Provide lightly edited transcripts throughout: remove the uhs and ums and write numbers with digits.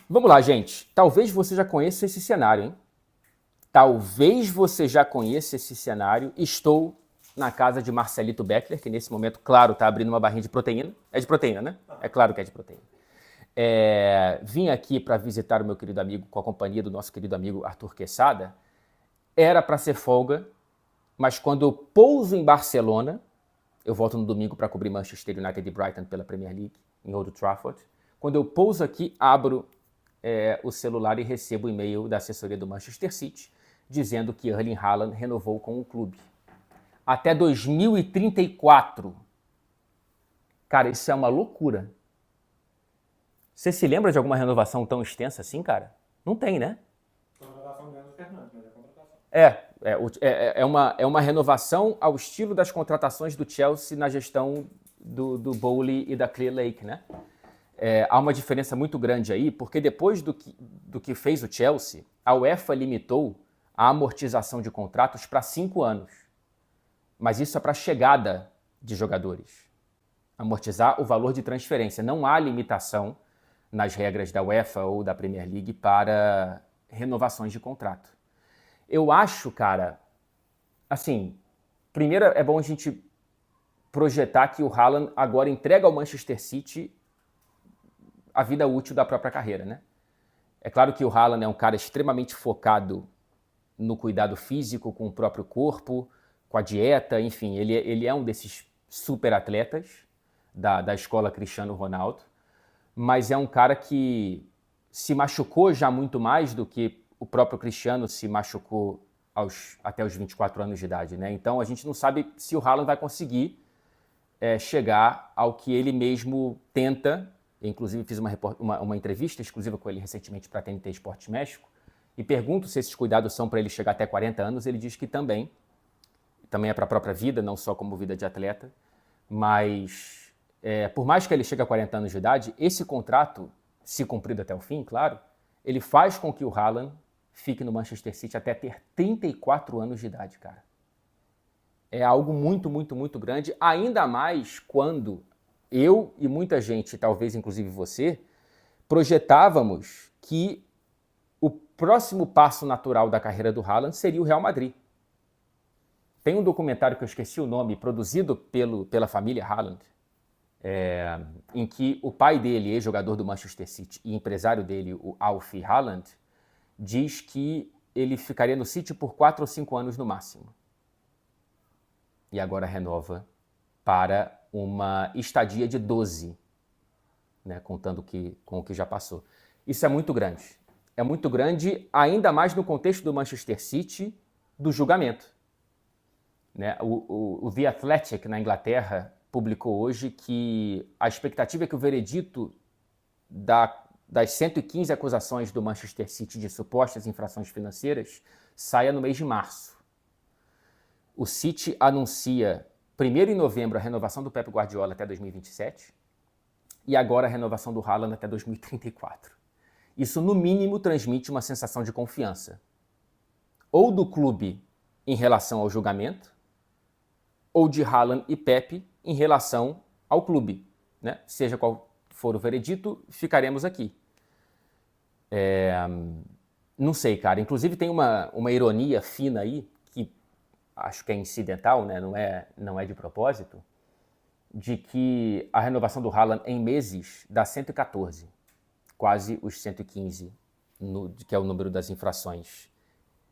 Vamos lá, gente. Talvez você já conheça esse cenário, hein? Talvez você já conheça esse cenário. Estou na casa de Marcelito Beckler, que nesse momento, claro, está abrindo uma barrinha de proteína. É de proteína, né? É claro que é de proteína. Vim aqui para visitar o meu querido amigo, com a companhia do nosso querido amigo Arthur Quesada. Era para ser folga, mas quando eu pouso em Barcelona, eu volto no domingo para cobrir Manchester United e Brighton pela Premier League, em Old Trafford. Quando eu pouso aqui, abro o celular e recebo o e-mail da assessoria do Manchester City, dizendo que Erling Haaland renovou com o clube. Até 2034. Cara, isso é uma loucura. Você se lembra de alguma renovação tão extensa assim, cara? Não tem, né? Contratação do Enzo Fernandes, mas é contratação. É uma renovação ao estilo das contratações do Chelsea na gestão do Bowley e da Clear Lake, né? Há uma diferença muito grande aí, porque depois do que fez o Chelsea, a UEFA limitou a amortização de contratos para 5 anos. Mas isso é para a chegada de jogadores. Amortizar o valor de transferência. Não há limitação nas regras da UEFA ou da Premier League para renovações de contrato. Eu acho, cara, assim, primeiro é bom a gente projetar que o Haaland agora entrega ao Manchester City a vida útil da própria carreira, né? É claro que o Haaland é um cara extremamente focado no cuidado físico com o próprio corpo, com a dieta, enfim, ele é um desses super atletas da escola Cristiano Ronaldo, mas é um cara que se machucou já muito mais do que o próprio Cristiano se machucou até os 24 anos de idade, né? Então a gente não sabe se o Haaland vai conseguir chegar ao que ele mesmo tenta. Eu, inclusive, fiz uma entrevista exclusiva com ele recentemente para a TNT Esportes México e pergunto se esses cuidados são para ele chegar até 40 anos. Ele diz que também é para a própria vida, não só como vida de atleta, mas por mais que ele chegue a 40 anos de idade, esse contrato, se cumprido até o fim, claro, ele faz com que o Haaland fique no Manchester City até ter 34 anos de idade, cara. É algo muito, muito, muito grande, ainda mais quando eu e muita gente, talvez inclusive você, projetávamos que o próximo passo natural da carreira do Haaland seria o Real Madrid. Tem um documentário que eu esqueci o nome, produzido pela família Haaland, em que o pai dele, ex-jogador do Manchester City, e empresário dele, o Alfie Haaland, diz que ele ficaria no City por 4 ou 5 anos no máximo. E agora renova para uma estadia de 12, né, contando com o que já passou. Isso é muito grande. É muito grande, ainda mais no contexto do Manchester City, do julgamento. Né? O The Athletic, na Inglaterra, publicou hoje que a expectativa é que o veredito das 115 acusações do Manchester City de supostas infrações financeiras saia no mês de março. O City anuncia, primeiro em novembro, a renovação do Pep Guardiola até 2027 e agora a renovação do Haaland até 2034. Isso, no mínimo, transmite uma sensação de confiança. Ou do clube em relação ao julgamento, ou de Haaland e Pep em relação ao clube. Né? Seja qual for o veredito, ficaremos aqui. Não sei, cara. Inclusive tem uma ironia fina aí, que acho que é incidental, né? Não é de propósito, de que a renovação do Haaland em meses dá 114, quase os 115, que é o número das infrações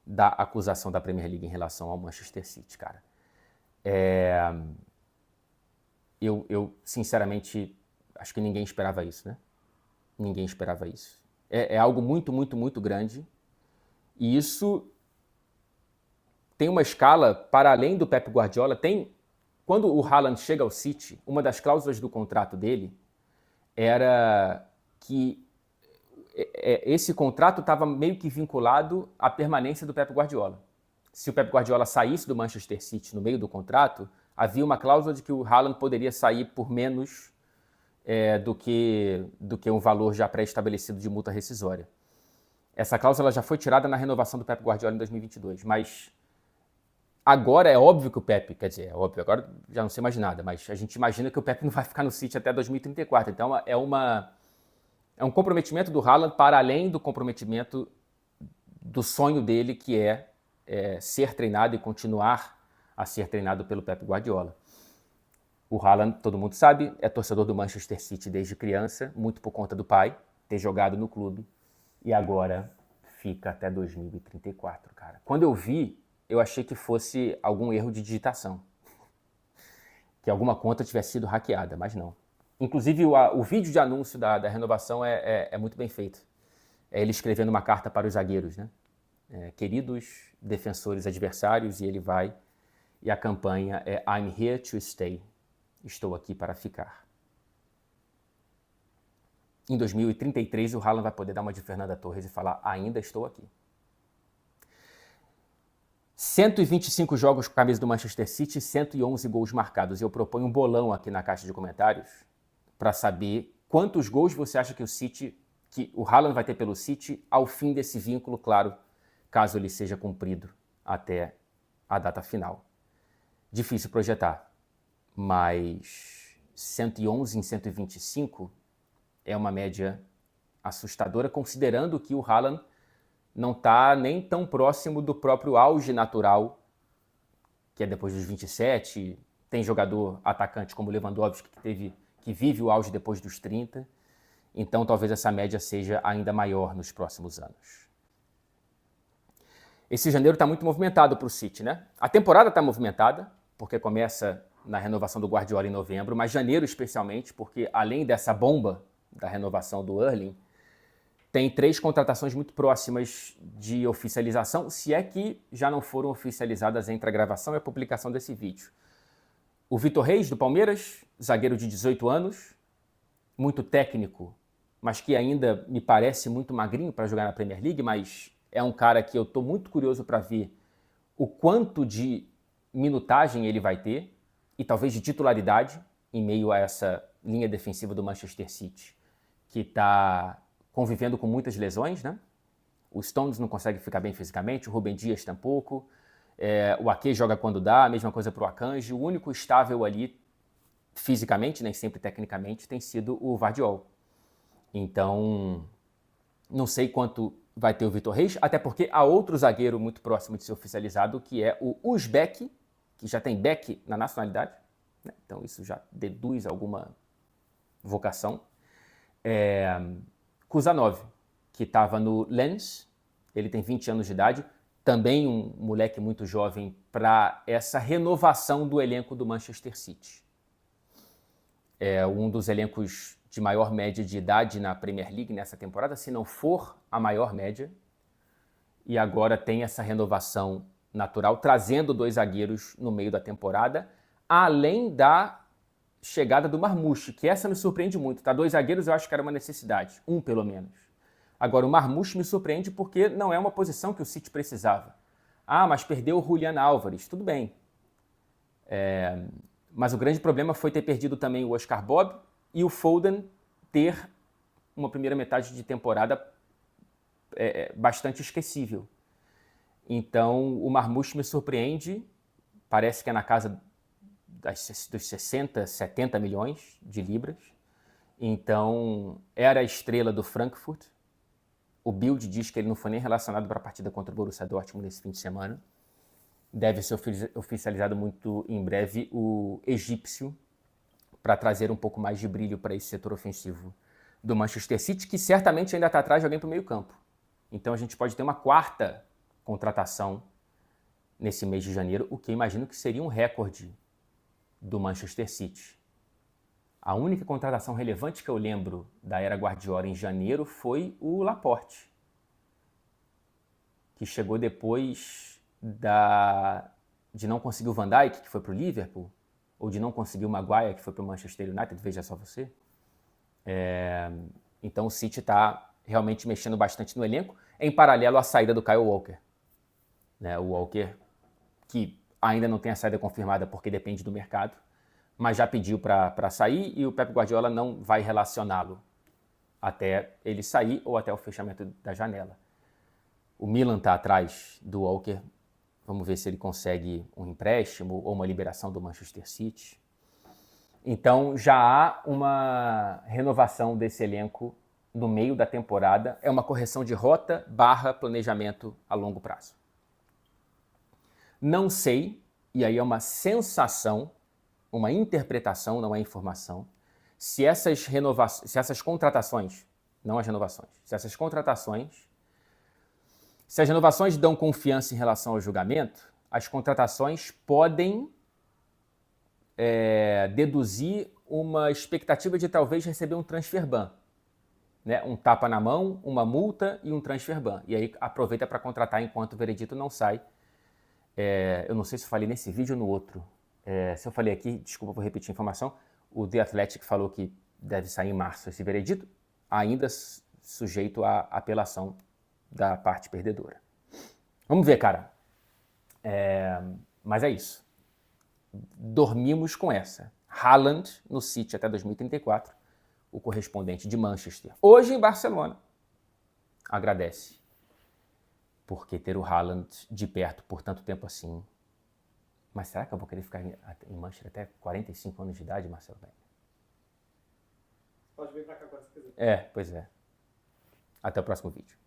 da acusação da Premier League em relação ao Manchester City, cara. Eu sinceramente, acho que ninguém esperava isso, né? Ninguém esperava isso. É algo muito, muito, muito grande. E isso tem uma escala para além do Pep Guardiola. Quando o Haaland chega ao City, uma das cláusulas do contrato dele era que esse contrato estava meio que vinculado à permanência do Pep Guardiola. Se o Pep Guardiola saísse do Manchester City no meio do contrato, havia uma cláusula de que o Haaland poderia sair por menos do que um valor já pré-estabelecido de multa rescisória. Essa cláusula já foi tirada na renovação do Pep Guardiola em 2022, mas agora é óbvio que o Pep, quer dizer, é óbvio, agora já não sei mais nada, mas a gente imagina que o Pep não vai ficar no City até 2034, então é uma É um comprometimento do Haaland para além do comprometimento do sonho dele, que é ser treinado e continuar a ser treinado pelo Pep Guardiola. O Haaland, todo mundo sabe, é torcedor do Manchester City desde criança, muito por conta do pai ter jogado no clube, e agora fica até 2034, cara. Quando eu vi, eu achei que fosse algum erro de digitação, que alguma conta tivesse sido hackeada, mas não. Inclusive, o vídeo de anúncio da renovação é muito bem feito. É ele escrevendo uma carta para os zagueiros, né? Queridos defensores adversários, e ele vai, e a campanha é I'm here to stay. Estou aqui para ficar. Em 2033, o Haaland vai poder dar uma de Fernanda Torres e falar, ainda estou aqui. 125 jogos com a camisa do Manchester City, 111 gols marcados. Eu proponho um bolão aqui na caixa de comentários para saber quantos gols você acha que o Haaland vai ter pelo City ao fim desse vínculo, claro, caso ele seja cumprido até a data final. Difícil projetar, mas 111 em 125 é uma média assustadora, considerando que o Haaland não está nem tão próximo do próprio auge natural, que é depois dos 27. Tem jogador atacante como Lewandowski que vive o auge depois dos 30. Então talvez essa média seja ainda maior nos próximos anos. Esse janeiro está muito movimentado para o City, né? A temporada está movimentada, porque começa na renovação do Guardiola em novembro, mas janeiro especialmente, porque além dessa bomba da renovação do Erling, tem 3 contratações muito próximas de oficialização, se é que já não foram oficializadas entre a gravação e a publicação desse vídeo. O Vitor Reis, do Palmeiras, zagueiro de 18 anos, muito técnico, mas que ainda me parece muito magrinho para jogar na Premier League, mas é um cara que eu estou muito curioso para ver o quanto de minutagem ele vai ter, e talvez de titularidade, em meio a essa linha defensiva do Manchester City, que está convivendo com muitas lesões, né? O Stones não consegue ficar bem fisicamente, o Rúben Dias tampouco, o Ake joga quando dá, a mesma coisa para o Akanji. O único estável ali, fisicamente, nem sempre tecnicamente, tem sido o Vardiol. Então, não sei quanto vai ter o Vitor Reis, até porque há outro zagueiro muito próximo de ser oficializado, que é o Uzbek, que já tem Beck na nacionalidade, né? Então isso já deduz alguma vocação. Kuzanov, que estava no Lens, ele tem 20 anos de idade, também um moleque muito jovem para essa renovação do elenco do Manchester City. É um dos elencos de maior média de idade na Premier League nessa temporada, se não for a maior média, e agora tem essa renovação natural, trazendo 2 zagueiros no meio da temporada, além da chegada do Marmouche, que essa me surpreende muito, tá? 2 zagueiros eu acho que era uma necessidade, um pelo menos. Agora, o Marmouche me surpreende porque não é uma posição que o City precisava. Ah, mas perdeu o Julián Álvares, tudo bem. Mas o grande problema foi ter perdido também o Oscar Bob e o Foden ter uma primeira metade de temporada bastante esquecível. Então, o Marmouche me surpreende, parece que é na casa dos 60, 70 milhões de libras. Então, era a estrela do Frankfurt. O Bild diz que ele não foi nem relacionado para a partida contra o Borussia Dortmund nesse fim de semana. Deve ser oficializado muito em breve o egípcio, para trazer um pouco mais de brilho para esse setor ofensivo do Manchester City, que certamente ainda está atrás de alguém para o meio campo. Então a gente pode ter uma 4ª contratação nesse mês de janeiro, o que eu imagino que seria um recorde do Manchester City. A única contratação relevante que eu lembro da era Guardiola em janeiro foi o Laporte, que chegou depois de não conseguir o Van Dijk, que foi para o Liverpool, ou de não conseguir o Maguire, que foi para o Manchester United, veja só você. Então o City está realmente mexendo bastante no elenco, em paralelo à saída do Kyle Walker. Né? O Walker, que ainda não tem a saída confirmada porque depende do mercado, mas já pediu para sair, e o Pep Guardiola não vai relacioná-lo até ele sair ou até o fechamento da janela. O Milan está atrás do Walker. Vamos ver se ele consegue um empréstimo ou uma liberação do Manchester City. Então já há uma renovação desse elenco no meio da temporada é uma correção de rota / planejamento a longo prazo. Não sei, e aí é uma sensação, uma interpretação, não é informação, se essas contratações, não as renovações, se as renovações dão confiança em relação ao julgamento, as contratações podem deduzir uma expectativa de talvez receber um transfer ban, né? Um tapa na mão, uma multa e um transfer ban. E aí aproveita para contratar enquanto o veredito não sai. Eu não sei se eu falei nesse vídeo ou no outro. Se eu falei aqui, desculpa, vou repetir a informação, o The Athletic falou que deve sair em março esse veredito, ainda sujeito à apelação da parte perdedora. Vamos ver, cara. Mas é isso. Dormimos com essa. Haaland no City até 2034, o correspondente de Manchester. Hoje em Barcelona, agradece. Porque ter o Haaland de perto por tanto tempo assim... Mas será que eu vou querer ficar em Manchester até 45 anos de idade, Marcelo? Pode vir pra cá quando você quiser. Pois é. Até o próximo vídeo.